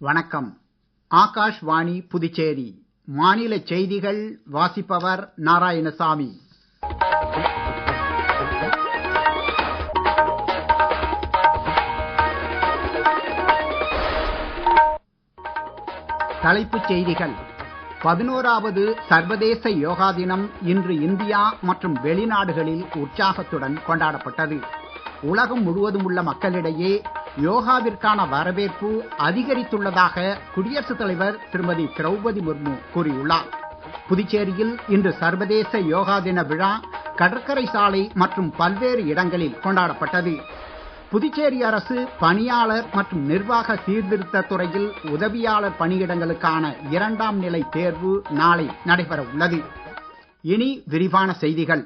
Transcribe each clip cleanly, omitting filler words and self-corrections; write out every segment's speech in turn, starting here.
வணக்கம். ஆகாஷ்வாணி புதுச்சேரி மாநில செய்திகள் வாசிப்பவர் நாராயணசாமி. தலைப்புச் செய்திகள். 11வது சர்வதேச யோகா தினம் இன்று இந்தியா மற்றும் வெளிநாடுகளில் உற்சாகத்துடன் கொண்டாடப்பட்டது. உலகம் முழுவதும் உள்ள மக்களிடையே யோகாவிற்கான வரவேற்பு அதிகரித்துள்ளதாக குடியரசுத் தலைவர் திருமதி திரௌபதி முர்மு கூறியுள்ளார். புதுச்சேரியில் இன்று சர்வதேச யோகா தின விழா கடற்கரை சாலை மற்றும் பல்வேறு இடங்களில் கொண்டாடப்பட்டது. புதுச்சேரி அரசு பணியாளர் மற்றும் நிர்வாக சீர்திருத்த துறையில் உதவியாளர் பணியிடங்களுக்கான 2ஆம் நிலை தேர்வு நாளை நடைபெற உள்ளது. இனி விரிவான செய்திகள்.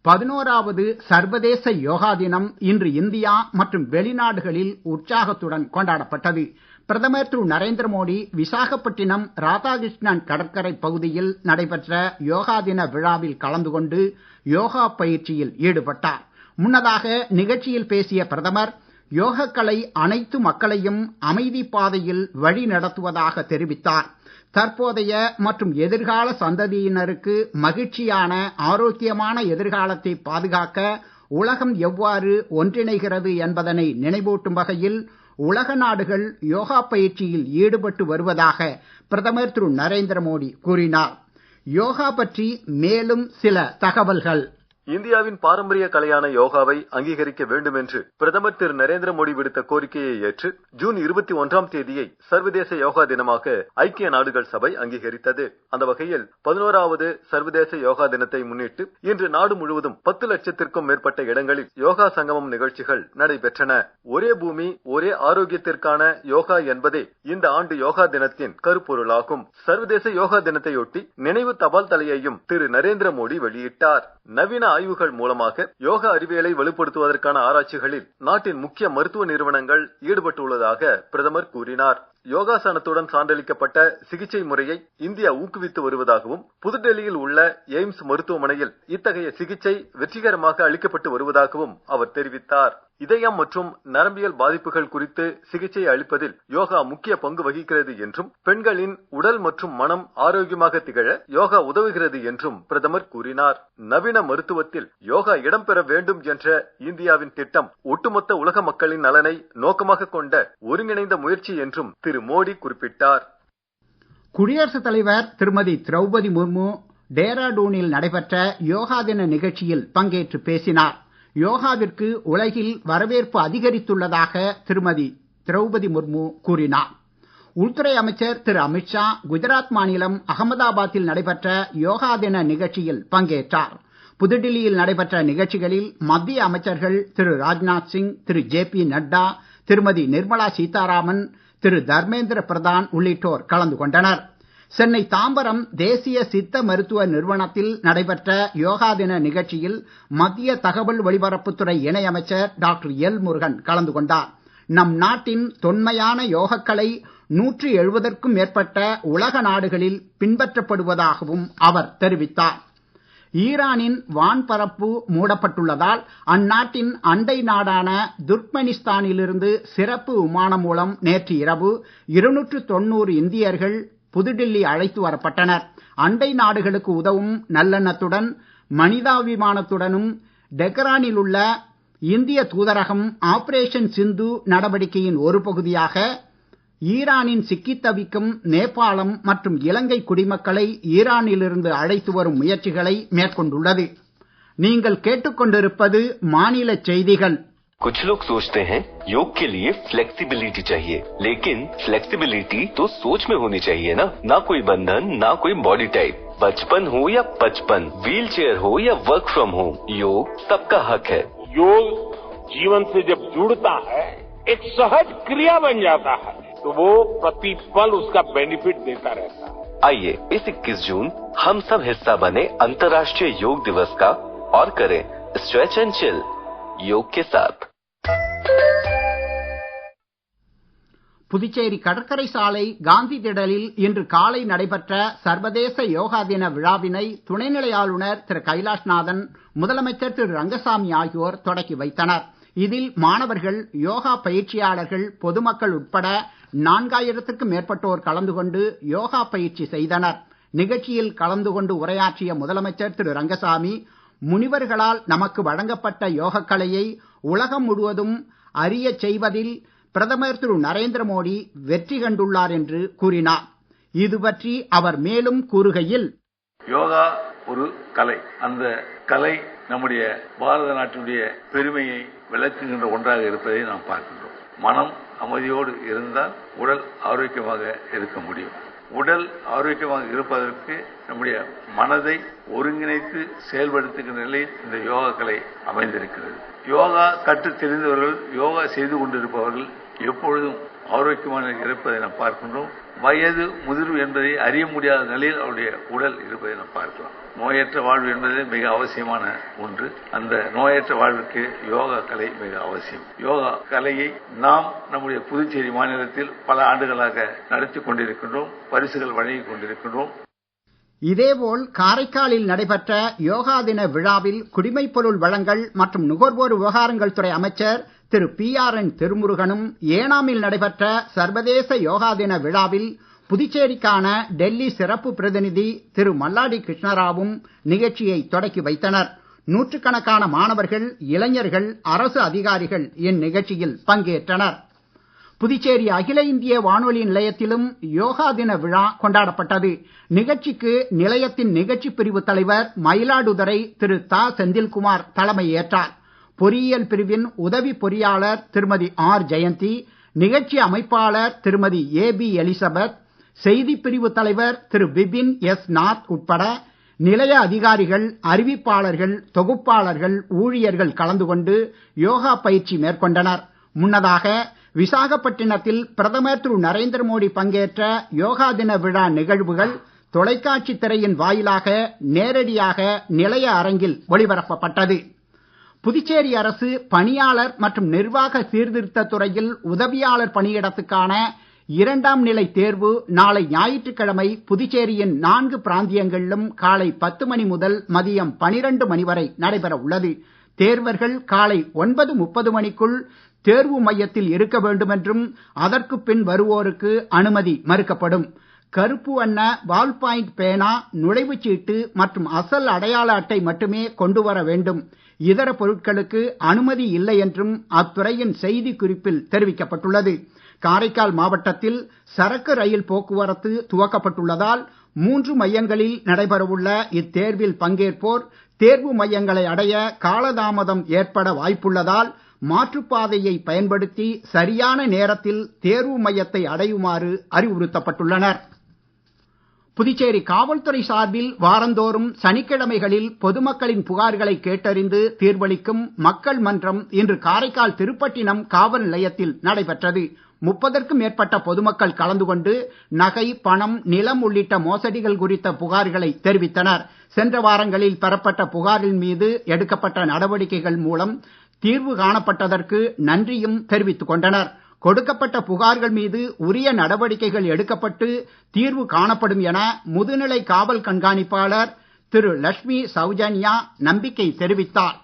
11வது சர்வதேச யோகா தினம் இன்று இந்தியா மற்றும் வெளிநாடுகளில் உற்சாகத்துடன் கொண்டாடப்பட்டது. பிரதமர் திரு நரேந்திர மோடி விசாகப்பட்டினம் ராதாகிருஷ்ணன் கடற்கரை பகுதியில் நடைபெற்ற யோகா தின விழாவில் கலந்து கொண்டு யோகா பயிற்சியில் ஈடுபட்டார். முன்னதாக நிகழ்ச்சியில் பேசிய பிரதமர், யோகக்கலை அனைத்து மக்களையும் அமைதி பாதையில் வழி நடத்துவதாக தெரிவித்தார். தற்போதைய மற்றும் எதிர்கால சந்ததியினருக்கு மகிழ்ச்சியான ஆரோக்கியமான எதிர்காலத்தை பாதுகாக்க உலகம் எவ்வாறு ஒன்றிணைகிறது என்பதனை நினைவூட்டும் வகையில் உலக நாடுகள் யோகா பயிற்சியில் ஈடுபட்டு வருவதாக பிரதமர் திரு நரேந்திர மோடி கூறினார். யோகா பற்றி மேலும் சில தகவல்கள். இந்தியாவின் பாரம்பரிய கலையான யோகாவை அங்கீகரிக்க வேண்டும் என்று பிரதமர் திரு நரேந்திர மோடி விடுத்த கோரிக்கையை ஏற்று ஜூன் 21ஆம் தேதியை சர்வதேச யோகா தினமாக ஐக்கிய நாடுகள் சபை அங்கீகரித்தது. அந்த வகையில் 11வது சர்வதேச யோகா தினத்தை முன்னிட்டு இன்று நாடு முழுவதும் 10 லட்சத்திற்கும் மேற்பட்ட இடங்களில் யோகா சங்கமம் நிகழ்ச்சிகள் நடைபெற்றன. ஒரே பூமி ஒரே ஆரோக்கியத்திற்கான யோகா என்பதே இந்த ஆண்டு யோகா தினத்தின் கருப்பொருளாகும். சர்வதேச யோகா தினத்தையொட்டி நினைவு தபால் தலையையும் திரு நரேந்திர மோடி வெளியிட்டார். நவீன ஆய்வுகள் மூலமாக யோகா அறிவியலை வலுப்படுத்துவதற்கான ஆராய்ச்சிகளில் நாட்டின் முக்கிய மருத்துவ நிறுவனங்கள் ஈடுபட்டுள்ளதாக பிரதமர் கூறினார். யோகாசனத்துடன் சான்றளிக்கப்பட்ட சிகிச்சை முறையை இந்தியா ஊக்குவித்து வருவதாகவும் புதுடெல்லியில் உள்ள எய்ம்ஸ் மருத்துவமனையில் இத்தகைய சிகிச்சை வெற்றிகரமாக அளிக்கப்பட்டு வருவதாகவும் அவர் தெரிவித்தார். இதயம் மற்றும் நரம்பியல் பாதிப்புகள் குறித்து சிகிச்சை அளிப்பதில் யோகா முக்கிய பங்கு வகிக்கிறது என்றும் பெண்களின் உடல் மற்றும் மனம் ஆரோக்கியமாக திகழ யோகா உதவுகிறது என்றும் பிரதமர் கூறினார். நவீன மருத்துவத்தில் யோகா இடம்பெற வேண்டும் என்ற இந்தியாவின் திட்டம் ஒட்டுமொத்த உலக மக்களின் நலனை நோக்கமாக கொண்ட ஒருங்கிணைந்த முயற்சி என்றும் திரு மோடி குறிப்பிட்டார். குடியரசுத் தலைவர் திருமதி திரௌபதி முர்மு டேராடூனில் நடைபெற்ற யோகா தின நிகழ்ச்சியில் பங்கேற்று பேசினார். யோகாவிற்கு உலகில் வரவேற்பு அதிகரித்துள்ளதாக திருமதி திரௌபதி முர்மு கூறினார். உள்துறை அமைச்சர் திரு அமித்ஷா குஜராத் மாநிலம் அகமதாபாத்தில் நடைபெற்ற யோகா தின நிகழ்ச்சியில் பங்கேற்றார். புதுடில்லியில் நடைபெற்ற நிகழ்ச்சிகளில் மத்திய அமைச்சர்கள் திரு ராஜ்நாத் சிங், திரு ஜே.பி. நட்டா, திருமதி நிர்மலா சீதாராமன், திரு தர்மேந்திர பிரதான் உள்ளிட்டோர் கலந்து கொண்டனர். சென்னை தாம்பரம் தேசிய சித்த மருத்துவ நிறுவனத்தில் நடைபெற்ற யோகா தின நிகழ்ச்சியில் மத்திய தகவல் ஒலிபரப்புத்துறை இணை அமைச்சர் டாக்டர் எல் முருகன் கலந்து கொண்டார். நம் நாட்டின் தொன்மையான யோகக்கலை 170க்கும் மேற்பட்ட உலக நாடுகளில் பின்பற்றப்படுவதாகவும் அவர் தெரிவித்தார். ஈரானின் வான்பரப்பு மூடப்பட்டுள்ளதால் அந்நாட்டின் அண்டை நாடான துர்க்மெனிஸ்தானிலிருந்து சிறப்பு விமானம் மூலம் நேற்று இரவு 290 இந்தியர்கள் புதுடில்லி அழைத்து வரப்பட்டனர். அண்டை நாடுகளுக்கு உதவும் நல்லெண்ணத்துடன் மனிதாபிமானத்துடனும் டெஹ்ரானில் உள்ள இந்திய தூதரகம் ஆபரேஷன் சிந்து நடவடிக்கையின் ஒரு பகுதியாக ஈரானின் சிக்கித் தவிக்கும் நேபாளம் மற்றும் இலங்கை குடிமக்களை ஈரானிலிருந்து அழைத்து வரும் முயற்சிகளை மேற்கொண்டுள்ளது. நீங்கள் கேட்டுக்கொண்டிருப்பது மாநில செய்திகள். कुछ लोग सोचते हैं योग के लिए फ्लेक्सिबिलिटी चाहिए, लेकिन फ्लेक्सिबिलिटी तो सोच में होनी चाहिए ना कोई बंधन, ना कोई बॉडी टाइप। बचपन हो या 55, व्हील चेयर हो या वर्क फ्रॉम होम, योग सबका हक है। योग जीवन से जब जुड़ता है, एक सहज क्रिया बन जाता है, तो वो प्रतिपल उसका बेनिफिट देता रहता है। आइए इस 21 जून हम सब हिस्सा बने अंतर्राष्ट्रीय योग दिवस का और करें स्ट्रेच एंड चिल योग के साथ। புதுச்சேரி கடற்கரை சாலை காந்தி திடலில் இன்று காலை நடைபெற்ற சர்வதேச யோகா தின விழாவினை துணைநிலை ஆளுநர் திரு கைலாஷ்நாதன், முதலமைச்சர் திரு ரங்கசாமி ஆகியோர் தொடக்கி வைத்தனர். இதில் மாணவர்கள், யோகா பயிற்சியாளர்கள், பொதுமக்கள் உட்பட 4000த்திற்கும் மேற்பட்டோர் கலந்து கொண்டு யோகா பயிற்சி செய்தனர். நிகழ்ச்சியில் கலந்து கொண்டு உரையாற்றிய முதலமைச்சர் திரு ரங்கசாமி, முனிவர்களால் நமக்கு வழங்கப்பட்ட யோகக்கலையை உலகம் முழுவதும் அறியச் செய்வதில் பிரதமர் திரு நரேந்திர மோடி வெற்றி கண்டுள்ளார் என்று கூறினார். இது பற்றி அவர் மேலும் கூறுகையில், யோகா ஒரு கலை. அந்த கலை நம்முடைய பாரத நாட்டினுடைய பெருமையை விளக்குகின்ற ஒன்றாக இருப்பதை நாம் பார்க்கின்றோம். மனம் அமைதியோடு இருந்தால் உடல் ஆரோக்கியமாக இருக்க முடியும். உடல் ஆரோக்கியமாக இருப்பதற்கு நம்முடைய மனதை ஒருங்கிணைத்து செயல்படுத்துகின்ற நிலையில் இந்த யோகா கலை அமைந்திருக்கிறது. யோகா கற்று தெரிந்தவர்கள், யோகா செய்து கொண்டிருப்பவர்கள் எப்பொழுதும் ஆரோக்கியமான இருப்பதை நாம் பார்க்கின்றோம். வயது முதிர்வு என்பதை அறிய முடியாத நிலையில் அவருடைய உடல் இருப்பதை நாம் பார்க்கலாம். நோயற்ற வாழ்வு என்பது மிக அவசியமான ஒன்று. அந்த நோயற்ற வாழ்வுக்கு யோகா கலை மிக அவசியம். யோகா கலையை நாம் நம்முடைய புதுச்சேரி மாநிலத்தில் பல ஆண்டுகளாக நடத்தி கொண்டிருக்கின்றோம், பரிசுகள் வழங்கிக் கொண்டிருக்கின்றோம். இதேபோல் காரைக்காலில் நடைபெற்ற யோகா தின விழாவில் குடிமைப்பொருள் வழங்கல் மற்றும் நுகர்வோர் விவகாரங்கள் துறை அமைச்சர் திரு PRN திருமுருகனும், ஏனாமில் நடைபெற்ற சர்வதேச யோகா தின விழாவில் புதுச்சேரிக்கான டெல்லி சிறப்பு பிரதிநிதி திரு மல்லாடி கிருஷ்ணராவும் நிகழ்ச்சியை தொடக்கி வைத்தனர். நூற்றுக்கணக்கான மாணவர்கள், இளைஞர்கள், அரசு அதிகாரிகள் இந்நிகழ்ச்சியில் பங்கேற்றனர். புதுச்சேரி அகில இந்திய வானொலி நிலையத்திலும் யோகா தின விழா கொண்டாடப்பட்டது. நிகழ்ச்சிக்கு நிலையத்தின் நிகழ்ச்சி பிரிவு தலைவர் மயிலாடுதுறை திரு தா செந்தில்குமார் தலைமை ஏற்றார். பொறியியல் பிரிவின் உதவி பொறியாளர் திருமதி ஆர் ஜெயந்தி, நிகழ்ச்சி அமைப்பாளர் திருமதி AB எலிசபெத், செய்தி பிரிவு தலைவர் திரு பிபின் எஸ் நாத் உட்பட நிலைய அதிகாரிகள், அறிவிப்பாளர்கள், தொகுப்பாளர்கள், ஊழியர்கள் கலந்து கொண்டு யோகா பயிற்சி மேற்கொண்டனர். முன்னதாக விசாகப்பட்டினத்தில் பிரதமர் திரு நரேந்திர மோடி பங்கேற்ற யோகா தின விழா நிகழ்வுகள் தொலைக்காட்சி திரையின் வாயிலாக நேரடியாக நிலைய அரங்கில் ஒளிபரப்பப்பட்டது. புதுச்சேரி அரசு பணியாளர் மற்றும் நிர்வாக சீர்திருத்த துறையில் உதவியாளர் பணியிடத்துக்கான 2ஆம் நிலை தேர்வு நாளை ஞாயிற்றுக்கிழமை புதுச்சேரியின் 4 பிராந்தியங்களிலும் காலை 10 மணி முதல் மதியம் 12 மணி வரை நடைபெற உள்ளது. தேர்வர்கள் காலை 9:30 மணிக்குள் தேர்வு மையத்தில் இருக்க வேண்டும் என்றும் அதற்கு பின் வருவோருக்கு அனுமதி மறுக்கப்படும். கருப்பு வண்ண பால் பாயிண்ட் பேனா, நுழைவுச் சீட்டு மற்றும் அசல் அடையாள அட்டை மட்டுமே கொண்டு வர வேண்டும். இதர பொருட்களுக்கு அனுமதி இல்லை என்றும் அத்துறையின் செய்தி குறிப்பில் தெரிவிக்கப்பட்டுள்ளது. காரைக்கால் மாவட்டத்தில் சரக்கு ரயில் போக்குவரத்து துவக்கப்பட்டுள்ளதால் 3 மையங்களில் நடைபெறவுள்ள இத்தேர்வில் பங்கேற்போர் தேர்வு மையங்களை அடைய காலதாமதம் ஏற்பட வாய்ப்புள்ளதால் மாற்றுப்பாதையை பயன்படுத்தி சரியான நேரத்தில் தேர்வு மையத்தை அடையுமாறு அறிவுறுத்தப்பட்டுள்ளனர். புதுச்சேரி காவல்துறை சார்பில் வாரந்தோறும் சனிக்கிழமைகளில் பொதுமக்களின் புகார்களை கேட்டறிந்து தீர்வளிக்கும் மக்கள் மன்றம் இன்று காரைக்கால் திருப்பட்டினம் காவல் நிலையத்தில் நடைபெற்றது. 30க்கும் மேற்பட்ட பொதுமக்கள் கலந்து கொண்டு நகை, பணம், நிலம் உள்ளிட்ட மோசடிகள் குறித்த புகார்களை தெரிவித்தனர். சென்ற வாரங்களில் பெறப்பட்ட புகாரின் மீது எடுக்கப்பட்ட நடவடிக்கைகள் மூலம் தீர்வு காணப்பட்டதற்கு நன்றியும் தெரிவித்துக் கொண்டனர். கொடுக்கப்பட்ட புகார்கள் மீது உரிய நடவடிக்கைகள் எடுக்கப்பட்டு தீர்வு காணப்படும் என முதுநிலை காவல் கண்காணிப்பாளர் திரு லட்சுமி சௌஜன்யா நம்பிக்கை தெரிவித்தார்.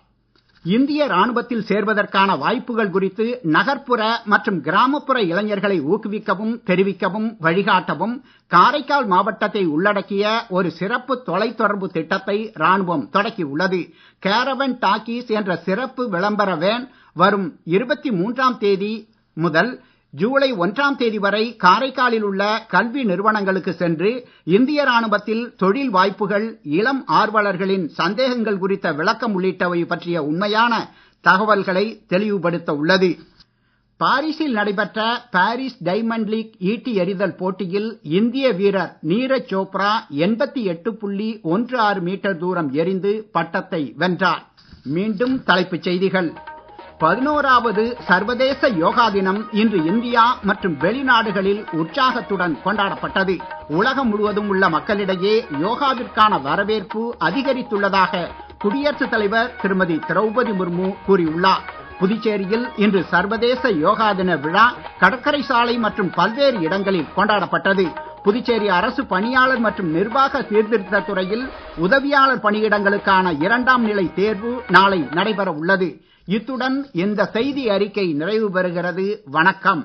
இந்திய ராணுவத்தில் சேர்வதற்கான வாய்ப்புகள் குறித்து நகர்ப்புற மற்றும் கிராமப்புற இளைஞர்களை ஊக்குவிக்கவும் தெரிவிக்கவும் வழிகாட்டவும் காரைக்கால் மாவட்டத்தை உள்ளடக்கிய ஒரு சிறப்பு தொலைத்தொடர்பு திட்டத்தை ராணுவம் தொடக்கியுள்ளது. கேரவன் டாக்கீஸ் என்ற சிறப்பு விளம்பர வேன் வரும் 23ஆம் தேதி முதல் ஜூலை 1ஆம் தேதி வரை காரைக்காலில் உள்ள கல்வி நிறுவனங்களுக்கு சென்று இந்திய ராணுவத்தில் தொழில் வாய்ப்புகள், இளம் ஆர்வலர்களின் சந்தேகங்கள் குறித்த விளக்கம் உள்ளிட்டவை பற்றிய உண்மையான தகவல்களை தெளிவுபடுத்த உள்ளது. பாரிஸில் நடைபெற்ற பாரிஸ் டைமண்ட் லீக் ஈட்டி எறிதல் போட்டியில் இந்திய வீரர் நீரஜ் சோப்ரா 88.16 மீட்டர் தூரம் எறிந்து பட்டத்தை வென்றார். மீண்டும் தலைப்புச் செய்திகள். 11வது சர்வதேச யோகா தினம் இன்று இந்தியா மற்றும் வெளிநாடுகளில் உற்சாகத்துடன் கொண்டாடப்பட்டது. உலகம் முழுவதும் உள்ள மக்களிடையே யோகாவிற்கான வரவேற்பு அதிகரித்துள்ளதாக குடியரசுத் தலைவர் திருமதி திரௌபதி முர்மு கூறியுள்ளார். புதுச்சேரியில் இன்று சர்வதேச யோகா தின விழா கடற்கரை சாலை மற்றும் பல்வேறு இடங்களில் கொண்டாடப்பட்டது. புதுச்சேரி அரசு பணியாளர் மற்றும் நிர்வாக சீர்திருத்த துறையில் உதவியாளர் பணியிடங்களுக்கான 2ஆம் நிலை தேர்வு நாளை நடைபெற உள்ளது. இத்துடன் இந்த செய்தி அறிக்கை நிறைவு பெறுகிறது. வணக்கம்.